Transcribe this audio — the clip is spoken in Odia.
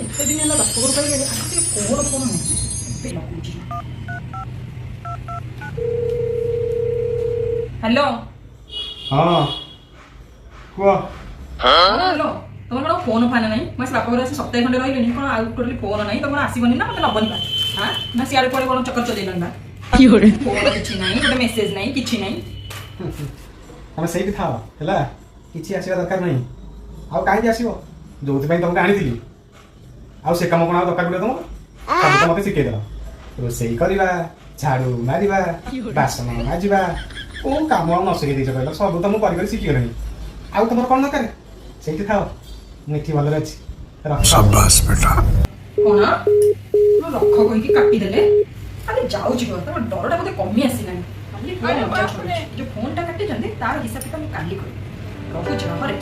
ଏତେ ଦିନ ହେଲା ବାପ ଘର ପାଇଲେ ଆଜି କୋର ଫୋନ ନାହିଁ ଏବେ ଲାଗୁଛି। ହ୍ୟାଲୋ ହଁ କୁହ। ହ୍ୟାଲୋ ତମର କ'ଣ ଫୋନ ଫାନ ନାହିଁ? ମୁଁ ଆସି ବାପ ଘରେ ଆସି ସପ୍ତାହେ ଖଣ୍ଡେ ରହିଲିଣି, କ'ଣ ଆଉ ଟୋଟାଲି ଫୋନ ନାହିଁ? ତମର ଆସିବନି ନା ମତେ ନବନି ବା? ହଁ ନା ସିଆଡ଼େ କୁଆଡ଼େ କ'ଣ ଚକ୍କର ଚଲେଇଲଣି ବା? ଫୋନ କିଛି ନାହିଁ, ଗୋଟେ ମେସେଜ ନାହିଁ, କିଛି ନାହିଁ। ତମେ ସେଇଠି ଥାଅ ହେଲା, କିଛି ଆସିବା ଦରକାର ନାହିଁ। ଆଉ କାହିଁକି ଆସିବ? ଯୋଉଥିପାଇଁ ତମକୁ ଆଣିଥିଲି। ଆଉ ସେ କାମ କ'ଣ ଆଉ ଦରକାର ପଡ଼ିବ ତମର? ସବୁ ତ ମତେ ଶିଖେଇଦେଲ। ରୋଷେଇ କରିବା, ଝାଡୁ ମାରିବା, ବାସନ ମାଜିବା, କୋଉ କାମ ଆଉ ନ ଶିଖେଇ ଦେଇଛ କହିଲ? ସବୁ ତ ମୁଁ କରି କରି ଶିଖିଗଲିଣି। ଆଉ ତମର କ'ଣ ଦରକାର? ସେଇଠି ଥାଅ, ମୁଁ ଏଠି ଭଲରେ ଅଛି। शाबाश बेटा। କ'ଣ ରଖ କହିକି କାଟିଦେଲେ? ଖାଲି ଯାଉଛି ଘର, ତମ ଡରଟା ବୋଧେ କମି ଆସିଲାଣି। ଖାଲି ପୁରା ମଜା ଛଡୁଛି। ଯୋଉ ଫୋନଟା କାଟିଛନ୍ତି ତାର ହିସାବ ମୁଁ କାଲି କରିବି। ରଖୁଛି ଘରେ।